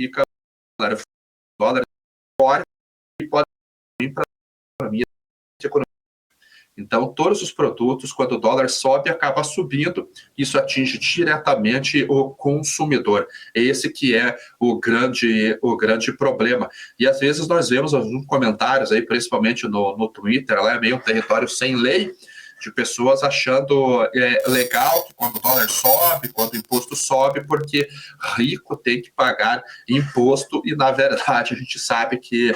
fica dólar fora e pode vir para a economia. Então, todos os produtos, quando o dólar sobe, acaba subindo. Isso atinge diretamente o consumidor. Esse que é o grande problema. E, às vezes, nós vemos alguns comentários, aí, principalmente no Twitter, lá é meio território sem lei, de pessoas achando legal que quando o dólar sobe, quando o imposto sobe, porque rico tem que pagar imposto. E, na verdade, a gente sabe que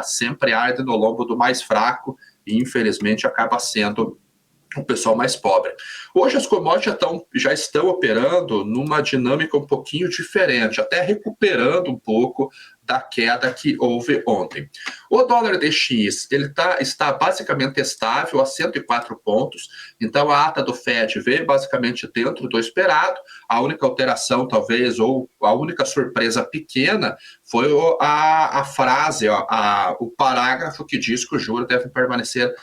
sempre arde no lombo do mais fraco, e infelizmente acaba sendo o pessoal mais pobre. Hoje as commodities já estão operando numa dinâmica um pouquinho diferente, até recuperando um pouco da queda que houve ontem. O dólar DXY está basicamente estável a 104 pontos, então a ata do FED veio basicamente dentro do esperado. A única alteração, talvez, ou a única surpresa pequena foi a frase, o parágrafo que diz que os juros devem permanecer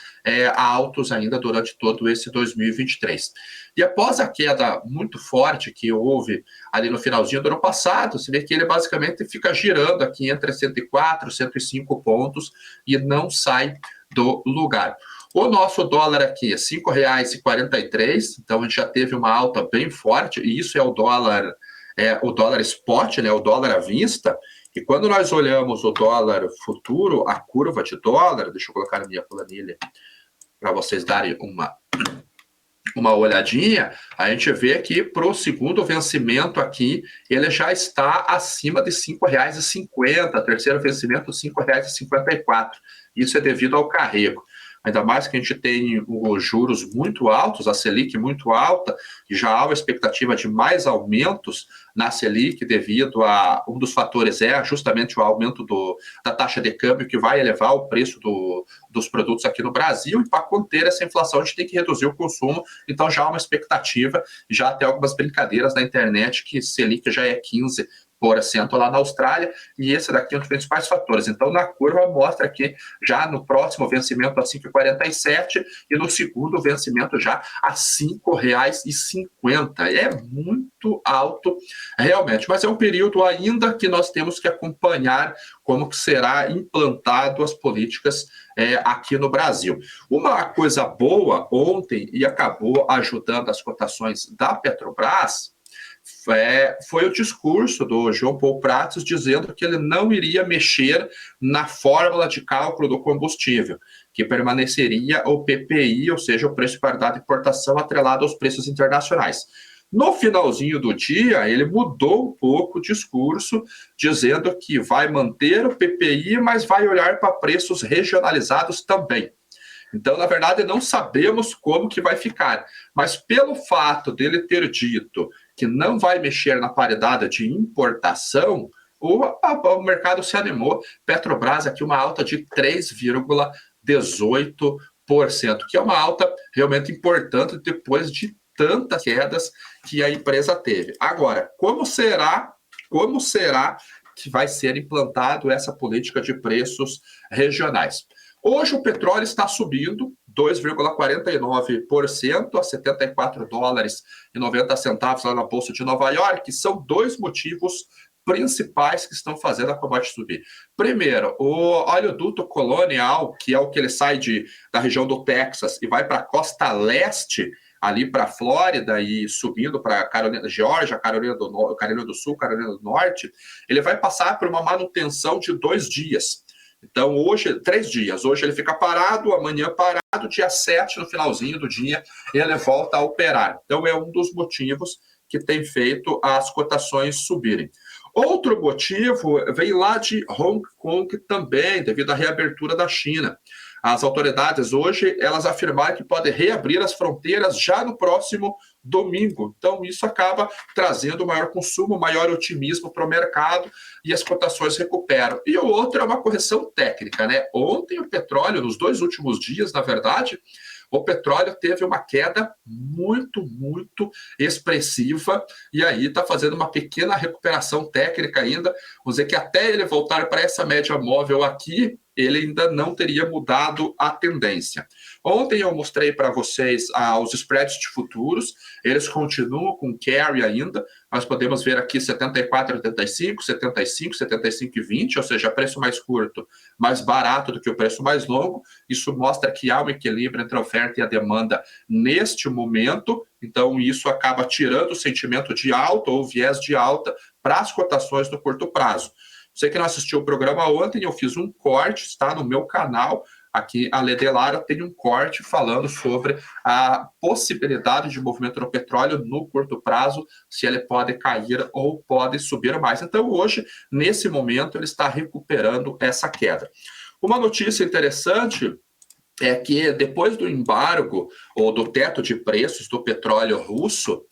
altos ainda durante todo esse 2023. E após a queda muito forte que houve ali no finalzinho do ano passado, você vê que ele basicamente fica girando aqui entre 104 e 105 pontos e não sai do lugar. O nosso dólar aqui é R$ 5,43, então a gente já teve uma alta bem forte, e isso é o dólar spot, né, o dólar à vista. E quando nós olhamos o dólar futuro, a curva de dólar, deixa eu colocar na minha planilha para vocês darem uma olhadinha, a gente vê que para o segundo vencimento aqui, ele já está acima de R$ 5,50, terceiro vencimento R$ 5,54. Isso é devido ao carrego. Ainda mais que a gente tem os juros muito altos, a Selic muito alta, e já há uma expectativa de mais aumentos na Selic devido a um dos fatores justamente o aumento da taxa de câmbio, que vai elevar o preço dos produtos aqui no Brasil, e para conter essa inflação a gente tem que reduzir o consumo. Então já há uma expectativa, já até algumas brincadeiras na internet que Selic já é 15% lá na Austrália, e esse daqui é um dos principais fatores. Então, na curva mostra que já no próximo vencimento a 5,47 e no segundo vencimento já a R$ 5,50. É muito alto, realmente, mas é um período ainda que nós temos que acompanhar como que será implantado as políticas aqui no Brasil. Uma coisa boa ontem, e acabou ajudando as cotações da Petrobras, foi o discurso do João Paulo Prates dizendo que ele não iria mexer na fórmula de cálculo do combustível, que permaneceria o PPI, ou seja, o preço de paridade de importação atrelado aos preços internacionais. No finalzinho do dia, ele mudou um pouco o discurso, dizendo que vai manter o PPI, mas vai olhar para preços regionalizados também. Então, na verdade, não sabemos como que vai ficar. Mas pelo fato dele ter dito que não vai mexer na paridade de importação, o mercado se animou. Petrobras aqui uma alta de 3,18%, que é uma alta realmente importante depois de tantas quedas que a empresa teve. Agora, como será que vai ser implantado essa política de preços regionais? Hoje o petróleo está subindo 2,49% a $74,90 lá na Bolsa de Nova York, que são dois motivos principais que estão fazendo a commodity subir. Primeiro, o oleoduto Colonial, que é o que ele sai da região do Texas e vai para a costa leste, ali para a Flórida e subindo para Geórgia, Carolina do Sul, Carolina do Norte, ele vai passar por uma manutenção de 2 dias. Então, hoje, 3 dias. Hoje ele fica parado, amanhã parado, dia 7, no finalzinho do dia, ele volta a operar. Então, é um dos motivos que tem feito as cotações subirem. Outro motivo vem lá de Hong Kong também, devido à reabertura da China. As autoridades hoje, elas afirmaram que podem reabrir as fronteiras já no próximo domingo. Então, isso acaba trazendo maior consumo, maior otimismo para o mercado e as cotações recuperam. E o outro é uma correção técnica, né? Ontem o petróleo, nos 2 últimos dias, na verdade, o petróleo teve uma queda muito, muito expressiva, e aí está fazendo uma pequena recuperação técnica ainda. Vamos dizer que até ele voltar para essa média móvel aqui, ele ainda não teria mudado a tendência. Ontem eu mostrei para vocês os spreads de futuros, eles continuam com carry ainda, nós podemos ver aqui 74,85, 75, 75,20, ou seja, preço mais curto, mais barato do que o preço mais longo. Isso mostra que há um equilíbrio entre a oferta e a demanda neste momento, então isso acaba tirando o sentimento de alta ou viés de alta para as cotações no curto prazo. Você que não assistiu o programa ontem, eu fiz um corte, está no meu canal, aqui a Ledelara tem um corte falando sobre a possibilidade de movimento no petróleo no curto prazo, se ele pode cair ou pode subir mais. Então hoje, nesse momento, ele está recuperando essa queda. Uma notícia interessante é que depois do embargo ou do teto de preços do petróleo russo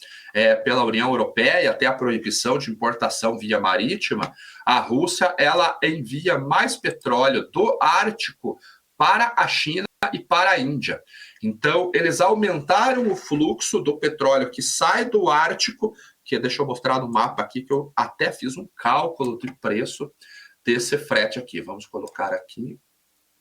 pela União Europeia, até a proibição de importação via marítima, a Rússia ela envia mais petróleo do Ártico para a China e para a Índia. Então, eles aumentaram o fluxo do petróleo que sai do Ártico, que deixa eu mostrar no mapa aqui, que eu até fiz um cálculo de preço desse frete aqui. Vamos colocar aqui.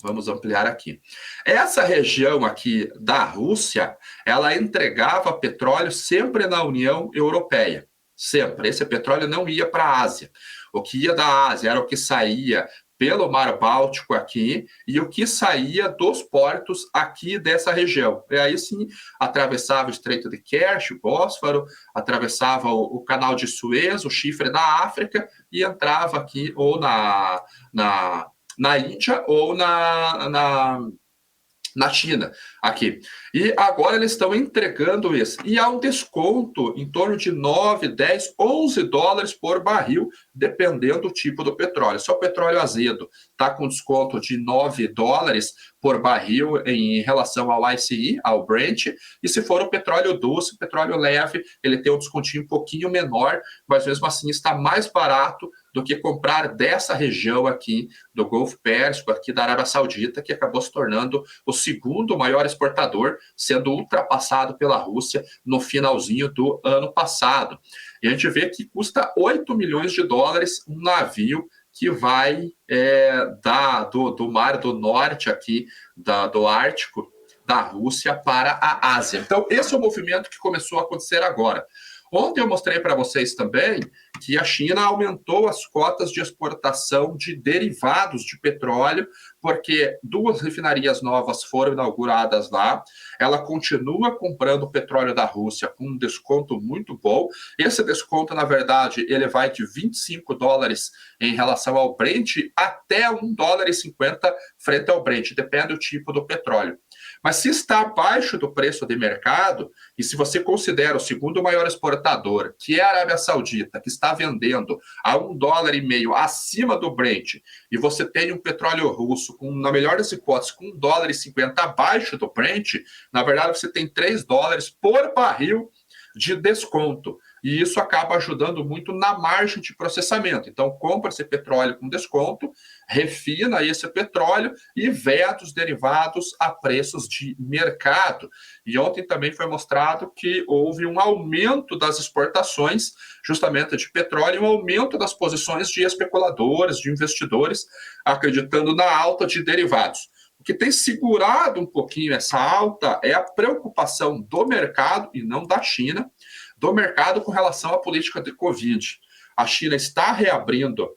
Vamos ampliar aqui. Essa região aqui da Rússia, ela entregava petróleo sempre na União Europeia. Sempre. Esse petróleo não ia para a Ásia. O que ia da Ásia era o que saía pelo Mar Báltico aqui e o que saía dos portos aqui dessa região. E aí sim, atravessava o Estreito de Kerch, o Bósforo, atravessava o Canal de Suez, o Chifre da África e entrava aqui ou na Índia ou na China, aqui. E agora eles estão entregando isso. E há um desconto em torno de 9, 10, 11 dólares por barril, dependendo do tipo do petróleo. Se o petróleo azedo está com desconto de 9 dólares por barril em relação ao ICE, ao Brent, e se for o petróleo doce, o petróleo leve, ele tem um descontinho um pouquinho menor, mas mesmo assim está mais barato do que comprar dessa região aqui do Golfo Pérsico, aqui da Arábia Saudita, que acabou se tornando o segundo maior exportador, sendo ultrapassado pela Rússia no finalzinho do ano passado. E a gente vê que custa 8 milhões de dólares um navio que vai do Mar do Norte aqui, do Ártico, da Rússia para a Ásia. Então, esse é o movimento que começou a acontecer agora. Ontem eu mostrei para vocês também que a China aumentou as cotas de exportação de derivados de petróleo, porque 2 refinarias novas foram inauguradas lá. Ela continua comprando petróleo da Rússia com um desconto muito bom. Esse desconto, na verdade, ele vai de 25 dólares em relação ao Brent até 1,50 dólar frente ao Brent, depende do tipo do petróleo. Mas se está abaixo do preço de mercado, e se você considera o segundo maior exportador, que é a Arábia Saudita, que está vendendo a 1,5 dólar acima do Brent, e você tem um petróleo russo, na melhor das hipóteses, com 1,50 dólar abaixo do Brent, na verdade você tem 3 dólares por barril de desconto. E isso acaba ajudando muito na margem de processamento. Então, compra esse petróleo com desconto, refina esse petróleo e vende os derivados a preços de mercado. E ontem também foi mostrado que houve um aumento das exportações, justamente de petróleo, e um aumento das posições de especuladores, de investidores, acreditando na alta de derivados. O que tem segurado um pouquinho essa alta é a preocupação do mercado, e não da China, do mercado com relação à política de Covid. A China está reabrindo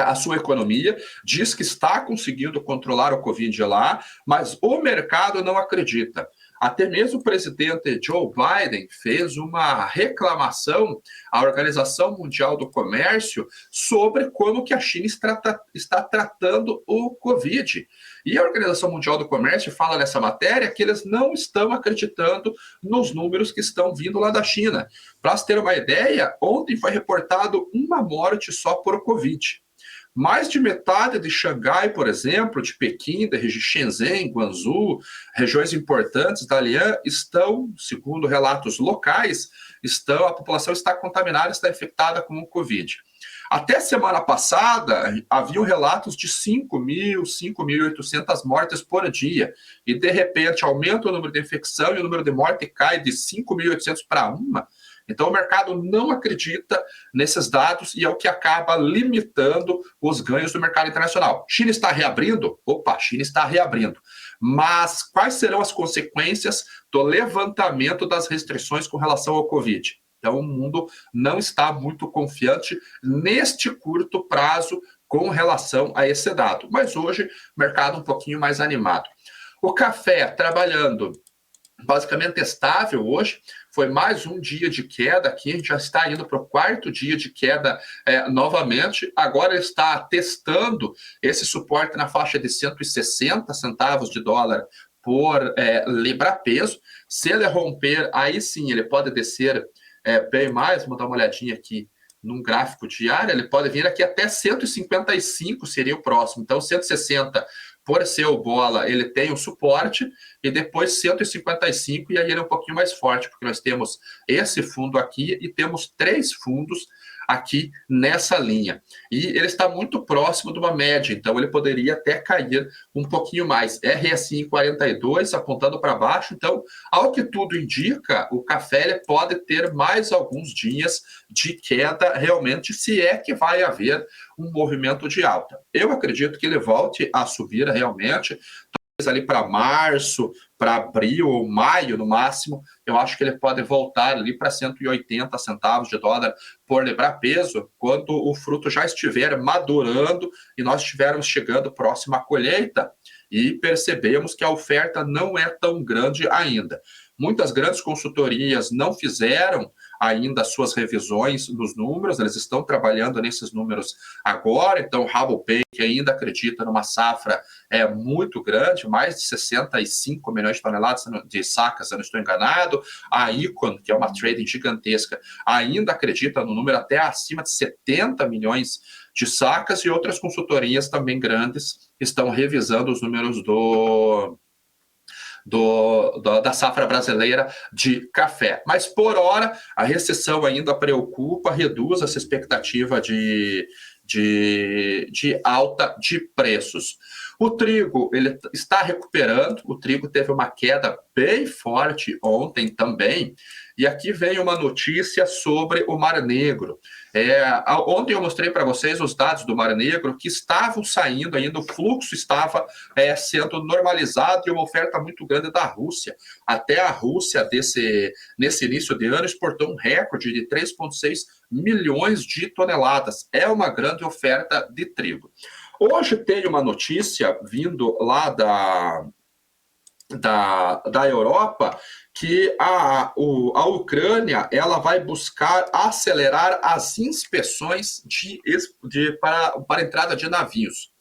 a sua economia, diz que está conseguindo controlar o Covid lá, mas o mercado não acredita. Até mesmo o presidente Joe Biden fez uma reclamação à Organização Mundial do Comércio sobre como que a China está tratando o Covid. E a Organização Mundial do Comércio fala nessa matéria que eles não estão acreditando nos números que estão vindo lá da China. Para se ter uma ideia, ontem foi reportado uma morte só por Covid. Mais de metade de Xangai, por exemplo, de Pequim, de Shenzhen, Guangzhou, regiões importantes da Lian, estão, segundo relatos locais, a população está contaminada, está infectada com o Covid. Até semana passada, haviam relatos de 5.000, 5.800 mortes por dia. E, de repente, aumenta o número de infecção e o número de mortes cai de 5.800 para 1. Então, o mercado não acredita nesses dados e é o que acaba limitando os ganhos do mercado internacional. China está reabrindo? Opa, China está reabrindo. Mas quais serão as consequências do levantamento das restrições com relação ao Covid? Então, o mundo não está muito confiante neste curto prazo com relação a esse dado. Mas hoje, mercado um pouquinho mais animado. O café trabalhando basicamente estável hoje, foi mais um dia de queda aqui, a gente já está indo para o quarto dia de queda novamente, agora está testando esse suporte na faixa de 160 centavos de dólar por libra-peso. Se ele romper, aí sim ele pode descer bem mais, vamos dar uma olhadinha aqui num gráfico diário, ele pode vir aqui até 155 seria o próximo, então 160 por ser o bola, ele tem o suporte, e depois 155, e aí ele é um pouquinho mais forte, porque nós temos esse fundo aqui e temos 3 fundos aqui nessa linha. E ele está muito próximo de uma média, então ele poderia até cair um pouquinho mais. RSI em 42, apontando para baixo, então, ao que tudo indica, o café ele pode ter mais alguns dias de queda realmente, se é que vai haver um movimento de alta. Eu acredito que ele volte a subir realmente, talvez ali para março, para abril ou maio no máximo, eu acho que ele pode voltar ali para 180 centavos de dólar por libra-peso, quando o fruto já estiver madurando e nós estivermos chegando próximo à colheita e percebemos que a oferta não é tão grande ainda. Muitas grandes consultorias não fizeram ainda suas revisões nos números, eles estão trabalhando nesses números agora, então Rabobank ainda acredita numa safra muito grande, mais de 65 milhões de toneladas de sacas, se eu não estou enganado. A Icon, que é uma trading gigantesca, ainda acredita no número até acima de 70 milhões de sacas, e outras consultorias também grandes estão revisando os números da safra brasileira de café. Mas, por hora, a recessão ainda preocupa, reduz essa expectativa de alta de preços. O trigo, ele está recuperando, o trigo teve uma queda bem forte ontem também, e aqui vem uma notícia sobre o Mar Negro. Ontem eu mostrei para vocês os dados do Mar Negro que estavam saindo ainda, o fluxo estava sendo normalizado e uma oferta muito grande da Rússia. Até a Rússia, nesse início de ano, exportou um recorde de 3,6 milhões de toneladas. É uma grande oferta de trigo. Hoje tem uma notícia vindo lá da Europa, que a Ucrânia ela vai buscar acelerar as inspeções para entrada de navios.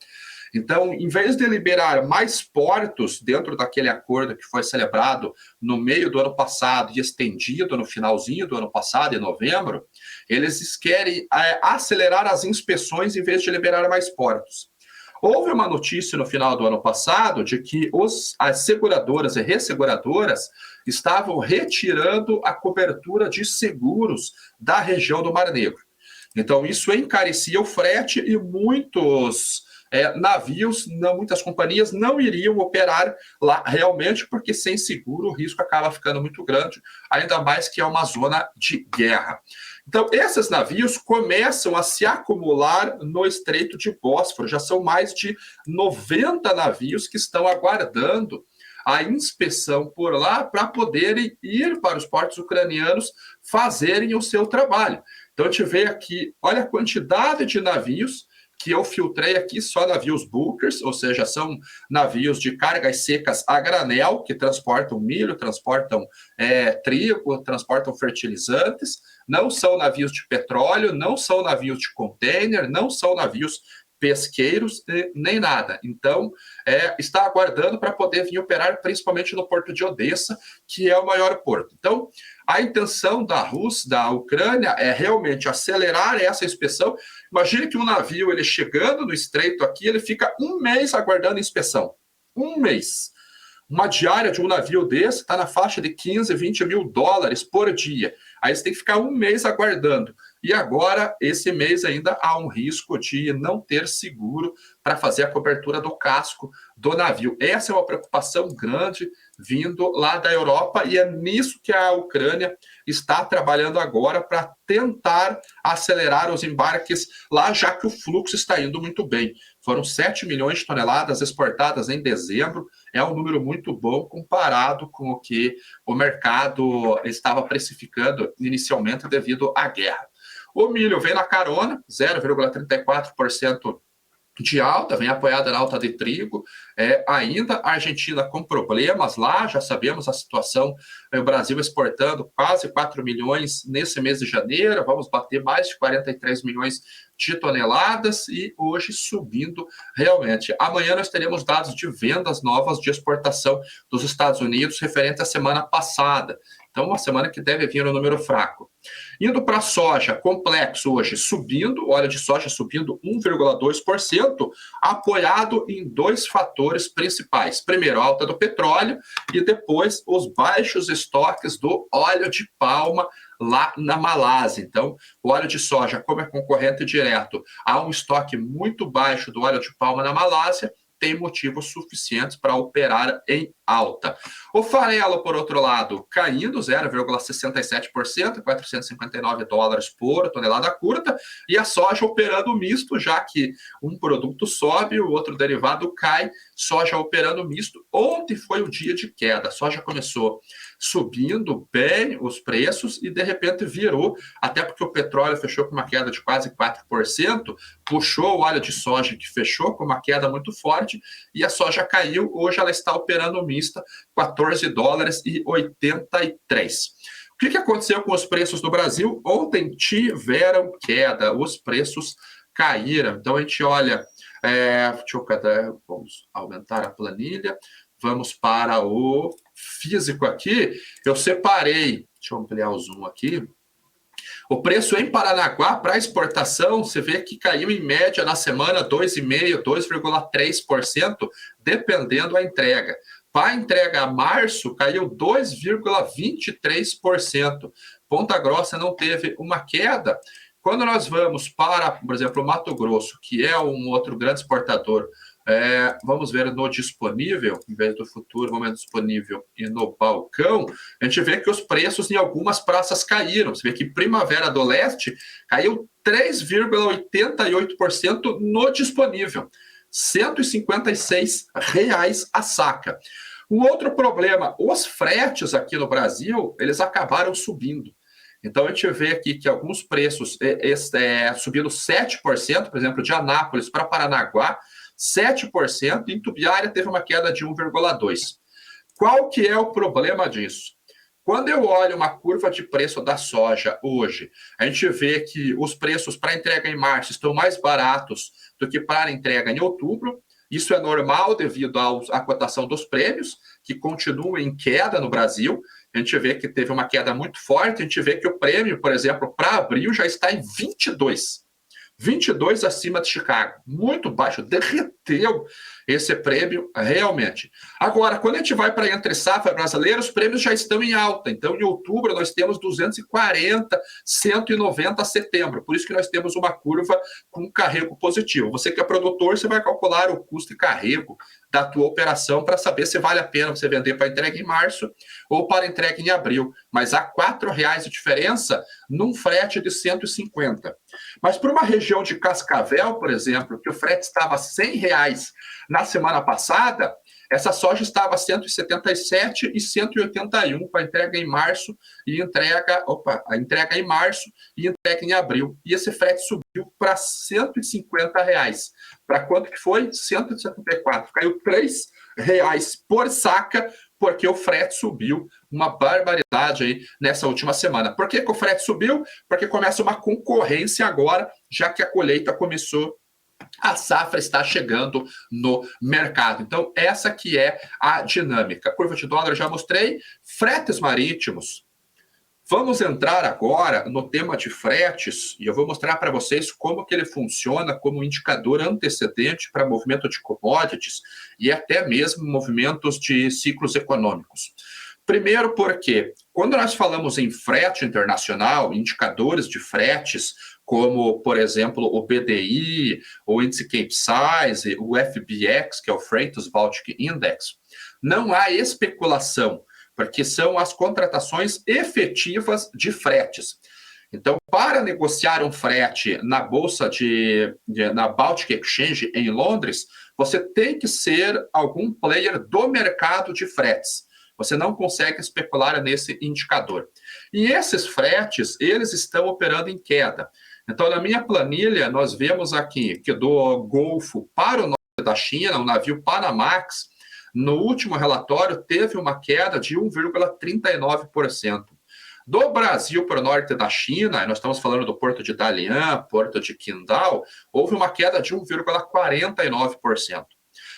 Então, em vez de liberar mais portos dentro daquele acordo que foi celebrado no meio do ano passado e estendido no finalzinho do ano passado, em novembro, eles querem acelerar as inspeções em vez de liberar mais portos. Houve uma notícia no final do ano passado de que as seguradoras e resseguradoras estavam retirando a cobertura de seguros da região do Mar Negro. Então, isso encarecia o frete e muitos navios, muitas companhias não iriam operar lá realmente, porque sem seguro o risco acaba ficando muito grande, ainda mais que é uma zona de guerra. Então, esses navios começam a se acumular no Estreito de Bósforo, já são mais de 90 navios que estão aguardando a inspeção por lá para poderem ir para os portos ucranianos fazerem o seu trabalho. Então, a gente vê aqui, olha a quantidade de navios que eu filtrei aqui, só navios bulkers, ou seja, são navios de cargas secas a granel, que transportam milho, transportam trigo, transportam fertilizantes, não são navios de petróleo, não são navios de container, não são navios pesqueiros, nem nada. Então, está aguardando para poder vir operar, principalmente no porto de Odessa, que é o maior porto. Então, a intenção da Rússia, da Ucrânia, é realmente acelerar essa inspeção. Imagine que um navio, ele chegando no estreito aqui, ele fica um mês aguardando inspeção. Um mês. Uma diária de um navio desse está na faixa de 15, 20 mil dólares por dia. Aí você tem que ficar um mês aguardando. E agora, esse mês ainda há um risco de não ter seguro para fazer a cobertura do casco do navio. Essa é uma preocupação grande vindo lá da Europa, e é nisso que a Ucrânia está trabalhando agora para tentar acelerar os embarques lá, já que o fluxo está indo muito bem. Foram 7 milhões de toneladas exportadas em dezembro, é um número muito bom comparado com o que o mercado estava precificando inicialmente devido à guerra. O milho vem na carona, 0,34% de alta, vem apoiada na alta de trigo. Ainda a Argentina com problemas lá, já sabemos a situação, o Brasil exportando quase 4 milhões nesse mês de janeiro, vamos bater mais de 43 milhões de toneladas e hoje subindo realmente. Amanhã nós teremos dados de vendas novas de exportação dos Estados Unidos referente à semana passada. Então, uma semana que deve vir um número fraco. Indo para a soja, complexo hoje subindo, óleo de soja subindo 1,2%, apoiado em dois fatores principais. Primeiro, a alta do petróleo e depois os baixos estoques do óleo de palma lá na Malásia. Então, o óleo de soja, como é concorrente direto, há um estoque muito baixo do óleo de palma na Malásia, tem motivos suficientes para operar em alta. O farelo, por outro lado, caindo 0,67%, 459 dólares por tonelada curta, e a soja operando misto, já que um produto sobe, o outro derivado cai, soja operando misto. Ontem foi o dia de queda, a soja começou subindo bem os preços e de repente virou, até porque o petróleo fechou com uma queda de quase 4%, puxou o óleo de soja que fechou com uma queda muito forte e a soja caiu, hoje ela está operando mista, 14 dólares e 83. O que aconteceu com os preços no Brasil? Ontem tiveram queda, os preços caíram. Então a gente olha, vamos aumentar a planilha, vamos para o físico aqui. Eu separei, deixa eu ampliar o zoom aqui. O preço em Paranaguá para exportação, você vê que caiu em média na semana 2,5%, 2,3%, dependendo da entrega. Para a entrega a março, caiu 2,23%. Ponta Grossa não teve uma queda. Quando nós vamos para, por exemplo, o Mato Grosso, que é um outro grande exportador, vamos ver no disponível, em vez do futuro, vamos ver no disponível e no balcão, a gente vê que os preços em algumas praças caíram. Você vê que Primavera do Leste caiu 3,88% no disponível, R$ 156 a saca. Um outro problema, os fretes aqui no Brasil, eles acabaram subindo. Então, a gente vê aqui que alguns preços subiram 7%, por exemplo, de Anápolis para Paranaguá, 7%, e em Tubiária teve uma queda de 1,2%. Qual que é o problema disso? Quando eu olho uma curva de preço da soja hoje, a gente vê que os preços para entrega em março estão mais baratos do que para entrega em outubro. Isso é normal devido à cotação dos prêmios, que continuam em queda no Brasil. A gente vê que teve uma queda muito forte, a gente vê que o prêmio, por exemplo, para abril já está em 22 acima de Chicago, muito baixo, derreteu esse prêmio realmente. Agora, quando a gente vai para a entre safra brasileira, os prêmios já estão em alta. Então, em outubro, nós temos 240, 190 a setembro. Por isso que nós temos uma curva com carrego positivo. Você que é produtor, você vai calcular o custo de carrego da tua operação para saber se vale a pena você vender para entrega em março ou para entrega em abril. Mas há R$4 de diferença num frete de 150. Mas para uma região de Cascavel, por exemplo, que o frete estava R$100 na semana passada, essa soja estava 177 e 181 para entrega em março e entrega em março e entrega em abril. E esse frete subiu para R$150. Para quanto que foi? 174. Caiu R$3 por saca, porque o frete subiu uma barbaridade aí nessa última semana. Por que o frete subiu? Porque começa uma concorrência agora, já que a colheita começou, a safra está chegando no mercado. Então, essa que é a dinâmica. Curva de dólar já mostrei. Fretes marítimos. Vamos entrar agora no tema de fretes e eu vou mostrar para vocês como que ele funciona como indicador antecedente para movimento de commodities e até mesmo movimentos de ciclos econômicos. Primeiro porque, quando nós falamos em frete internacional, indicadores de fretes, como, por exemplo, o BDI, o índice Capesize, o FBX, que é o Freightos Baltic Index, não há especulação, porque são as contratações efetivas de fretes. Então, para negociar um frete na bolsa na Baltic Exchange em Londres, você tem que ser algum player do mercado de fretes. Você não consegue especular nesse indicador. E esses fretes, eles estão operando em queda. Então, na minha planilha, nós vemos aqui que do Golfo para o norte da China, o navio Panamax, no último relatório, teve uma queda de 1,39%. Do Brasil para o norte da China, nós estamos falando do porto de Dalian, porto de Qingdao, houve uma queda de 1,49%.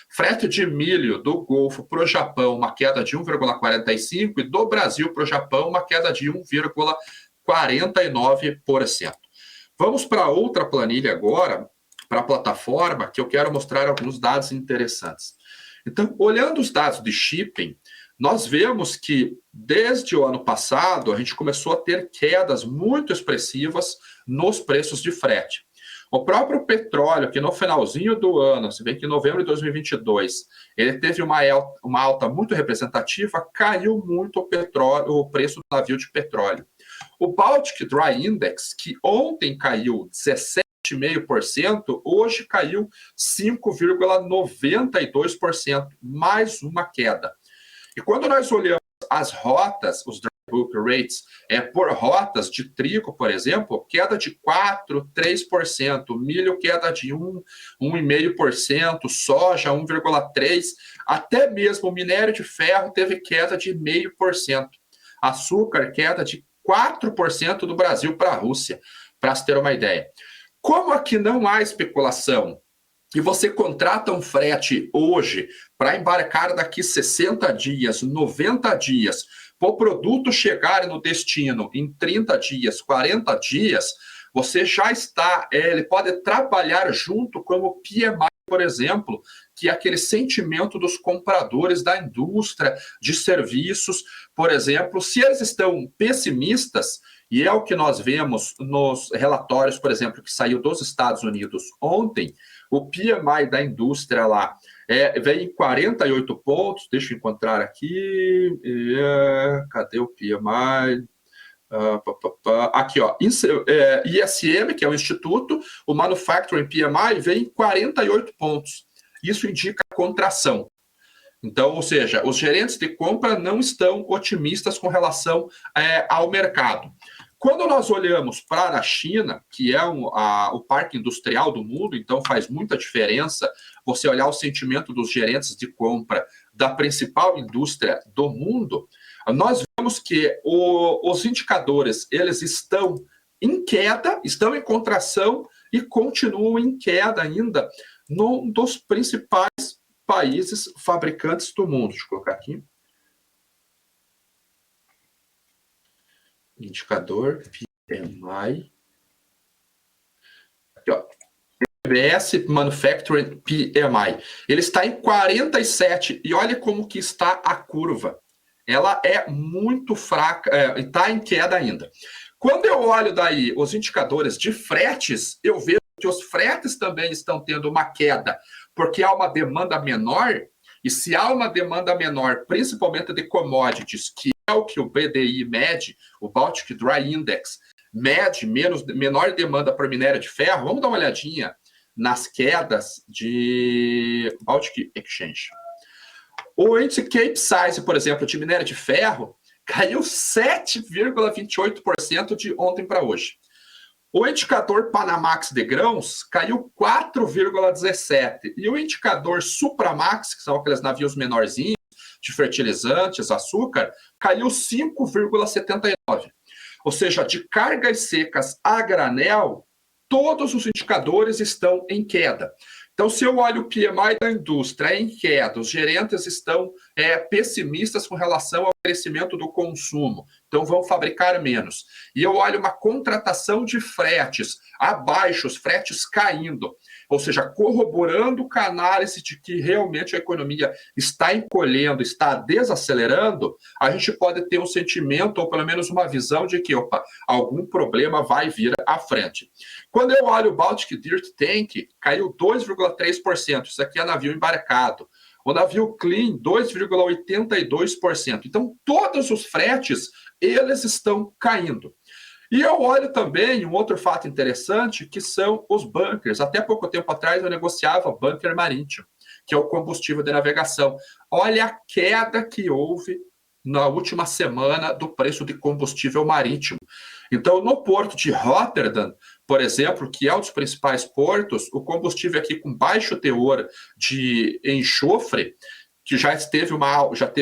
Frete de milho do Golfo para o Japão, uma queda de 1,45%, e do Brasil para o Japão, uma queda de 1,49%. Vamos para outra planilha agora, para a plataforma, que eu quero mostrar alguns dados interessantes. Então, olhando os dados de shipping, nós vemos que desde o ano passado a gente começou a ter quedas muito expressivas nos preços de frete. O próprio petróleo, que no finalzinho do ano, se bem que em novembro de 2022, ele teve uma alta muito representativa, caiu muito o preço do navio de petróleo. O Baltic Dry Index, que ontem caiu 17,5%, hoje caiu 5,92%, mais uma queda. E quando nós olhamos as rotas, os dry bulk rates, por rotas de trigo, por exemplo, queda de 4%, 3%, milho queda de 1%, 1,5%, soja 1,3%, até mesmo o minério de ferro teve queda de 0,5%. Açúcar, queda de 4% do Brasil para a Rússia, para se ter uma ideia. Como aqui não há especulação, e você contrata um frete hoje para embarcar daqui 60 dias, 90 dias, para o produto chegar no destino em 30 dias, 40 dias, você já está, ele pode trabalhar junto com o PMI, por exemplo, que é aquele sentimento dos compradores da indústria de serviços, por exemplo, se eles estão pessimistas, e é o que nós vemos nos relatórios, por exemplo, que saiu dos Estados Unidos ontem, o PMI da indústria lá vem em 48 pontos, deixa eu encontrar aqui, cadê o PMI? Aqui, ó, ISM, que é o Instituto, o Manufacturing PMI vem em 48 pontos. Isso indica contração. Então, ou seja, os gerentes de compra não estão otimistas com relação ao mercado. Quando nós olhamos para a China, que é o parque industrial do mundo, então faz muita diferença você olhar o sentimento dos gerentes de compra da principal indústria do mundo, nós vemos que os indicadores eles estão em queda, estão em contração e continuam em queda ainda num dos principais países fabricantes do mundo. Deixa eu colocar aqui. Indicador PMI. Aqui, ó. MBS Manufacturing PMI. Ele está em 47 e olha como que está a curva. Ela é muito fraca, está em queda ainda. Quando eu olho daí os indicadores de fretes, eu vejo que os fretes também estão tendo uma queda, porque há uma demanda menor, e se há uma demanda menor, principalmente de commodities, que é o que o BDI mede, o Baltic Dry Index, mede menor demanda por minério de ferro, vamos dar uma olhadinha nas quedas de Baltic Exchange. O índice Capesize, por exemplo, de minério de ferro, caiu 7,28% de ontem para hoje. O indicador Panamax de grãos caiu 4,17%. E o indicador Supramax, que são aqueles navios menorzinhos, de fertilizantes, açúcar, caiu 5,79%. Ou seja, de cargas secas a granel, todos os indicadores estão em queda. Então, se eu olho o PMI da indústria em queda, os gerentes estão pessimistas com relação ao crescimento do consumo, então vão fabricar menos. E eu olho uma contratação de fretes abaixo, os fretes caindo, ou seja, corroborando com a análise de que realmente a economia está encolhendo, está desacelerando, a gente pode ter um sentimento, ou pelo menos uma visão de que, algum problema vai vir à frente. Quando eu olho o Baltic Dirt Tank, caiu 2,3%. Isso aqui é navio embarcado. O navio clean, 2,82%. Então, todos os fretes, eles estão caindo. E eu olho também um outro fato interessante, que são os bunkers. Até pouco tempo atrás eu negociava bunker marítimo, que é o combustível de navegação. Olha a queda que houve na última semana do preço de combustível marítimo. Então, no porto de Rotterdam, por exemplo, que é um dos principais portos, o combustível aqui com baixo teor de enxofre, que já teve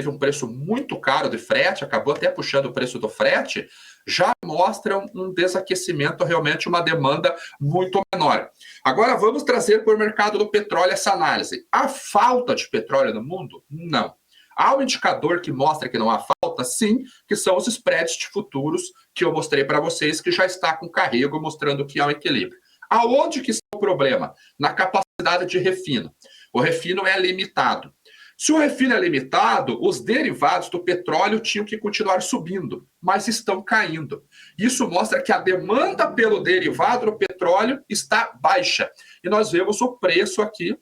um preço muito caro de frete, acabou até puxando o preço do frete, já mostram um desaquecimento, realmente uma demanda muito menor. Agora vamos trazer para o mercado do petróleo essa análise. Há falta de petróleo no mundo? Não. Há um indicador que mostra que não há falta? Sim, que são os spreads de futuros que eu mostrei para vocês, que já está com carrego, mostrando que há um equilíbrio. Aonde que está o problema? Na capacidade de refino. O refino é limitado. Se o refino é limitado, os derivados do petróleo tinham que continuar subindo, mas estão caindo. Isso mostra que a demanda pelo derivado do petróleo está baixa. E nós vemos o preço aqui,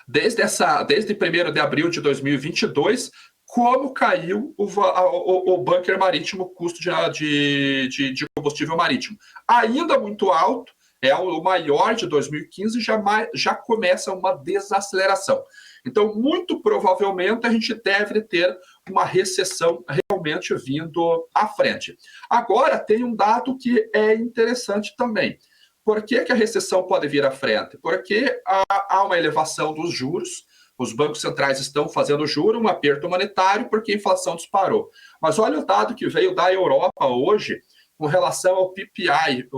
desde 1º de abril de 2022, como caiu o bunker marítimo, o custo de combustível marítimo. Ainda muito alto, é o maior de 2015, já começa uma desaceleração. Então, muito provavelmente, a gente deve ter uma recessão realmente vindo à frente. Agora, tem um dado que é interessante também. Por que a recessão pode vir à frente? Porque há uma elevação dos juros, os bancos centrais estão fazendo juro, um aperto monetário, porque a inflação disparou. Mas olha o dado que veio da Europa hoje, com relação ao PPI,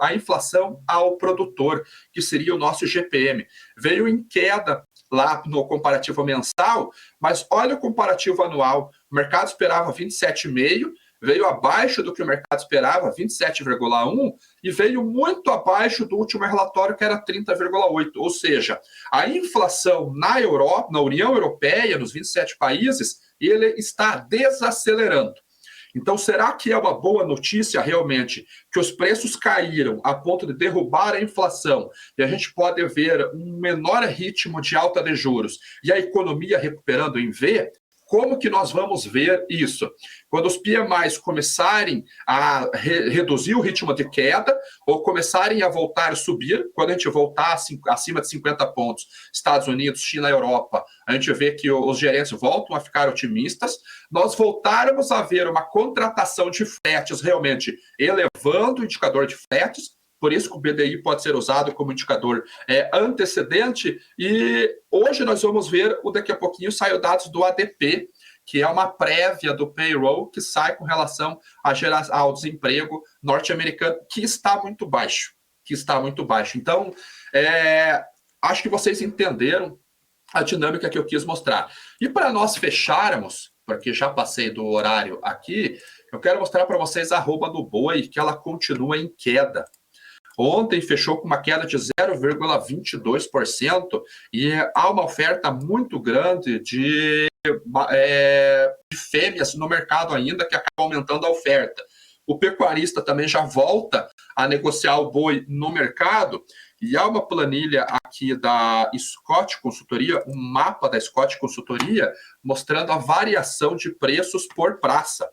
a inflação ao produtor, que seria o nosso GPM. Veio em queda lá no comparativo mensal, mas olha o comparativo anual. O mercado esperava 27,5%, veio abaixo do que o mercado esperava, 27,1%, e veio muito abaixo do último relatório, que era 30,8%. Ou seja, a inflação na Europa, na União Europeia, nos 27 países, ele está desacelerando. Então, será que é uma boa notícia realmente que os preços caíram a ponto de derrubar a inflação e a gente pode ver um menor ritmo de alta de juros e a economia recuperando em V? Como que nós vamos ver isso? Quando os PMIs começarem a reduzir o ritmo de queda ou começarem a voltar a subir, quando a gente voltar acima de 50 pontos, Estados Unidos, China, Europa, a gente vê que os gerentes voltam a ficar otimistas, nós voltarmos a ver uma contratação de fretes realmente elevando o indicador de fretes. Por isso que o BDI pode ser usado como indicador antecedente. E hoje nós vamos ver, daqui a pouquinho, saem dados do ADP, que é uma prévia do payroll que sai com relação ao desemprego norte-americano, que está muito baixo. Então, acho que vocês entenderam a dinâmica que eu quis mostrar. E para nós fecharmos, porque já passei do horário aqui, eu quero mostrar para vocês a arroba do boi, que ela continua em queda. Ontem fechou com uma queda de 0,22% e há uma oferta muito grande de fêmeas no mercado ainda, que acaba aumentando a oferta. O pecuarista também já volta a negociar o boi no mercado e há uma planilha aqui da Scott Consultoria, um mapa da Scott Consultoria, mostrando a variação de preços por praça.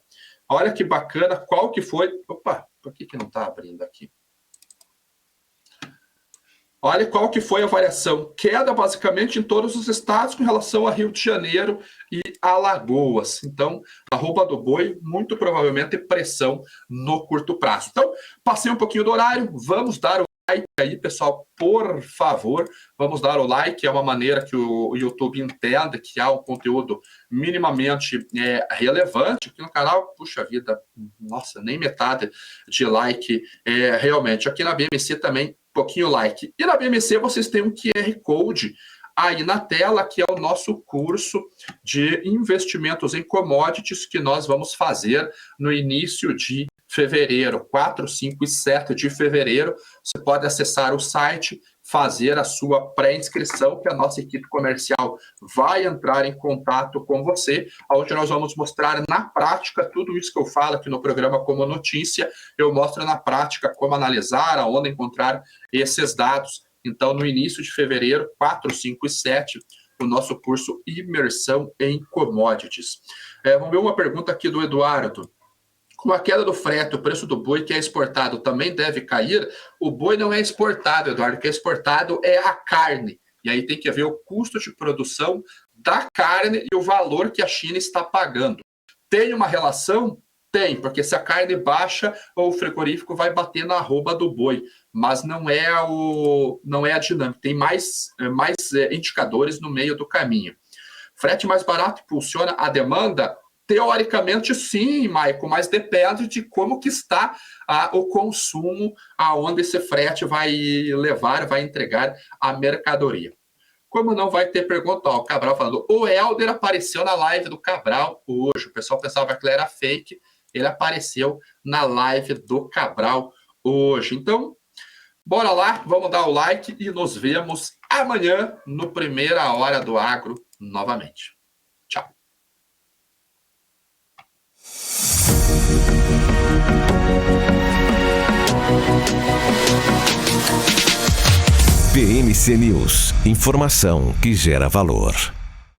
Olha que bacana, qual que foi... Opa, por que não está abrindo aqui? Olha qual que foi a variação. Queda basicamente em todos os estados com relação a Rio de Janeiro e Alagoas. Então, arroba do boi, muito provavelmente pressão no curto prazo. Então, passei um pouquinho do horário, vamos dar o like aí, pessoal, por favor. Vamos dar o like, é uma maneira que o YouTube entenda que há um conteúdo minimamente relevante aqui no canal. Puxa vida, nossa, nem metade de like realmente. Aqui na BMC também, pouquinho like. E na BMC vocês têm um QR Code aí na tela, que é o nosso curso de investimentos em commodities que nós vamos fazer no início de fevereiro, 4, 5 e 7 de fevereiro. Você pode acessar o site, fazer a sua pré-inscrição, que a nossa equipe comercial vai entrar em contato com você, onde nós vamos mostrar na prática tudo isso que eu falo aqui no programa como notícia. Eu mostro na prática como analisar, aonde encontrar esses dados. Então, no início de fevereiro, 4, 5 e 7, o nosso curso Imersão em Commodities. Vamos ver uma pergunta aqui do Eduardo. Com a queda do frete, o preço do boi que é exportado também deve cair? O boi não é exportado, Eduardo. O que é exportado é a carne. E aí tem que ver o custo de produção da carne e o valor que a China está pagando. Tem uma relação? Tem, porque se a carne baixa, o frigorífico vai bater na arroba do boi. Mas não é a dinâmica. Tem mais indicadores no meio do caminho. Frete mais barato impulsiona a demanda? Teoricamente, sim, Maicon, mas depende de como que está o consumo, aonde esse frete vai levar, vai entregar a mercadoria. Como não vai ter pergunta, o Cabral falando, o Helder apareceu na live do Cabral hoje. O pessoal pensava que ele era fake, ele apareceu na live do Cabral hoje. Então, bora lá, vamos dar o like e nos vemos amanhã no Primeira Hora do Agro novamente. Tchau. PMC News. Informação que gera valor.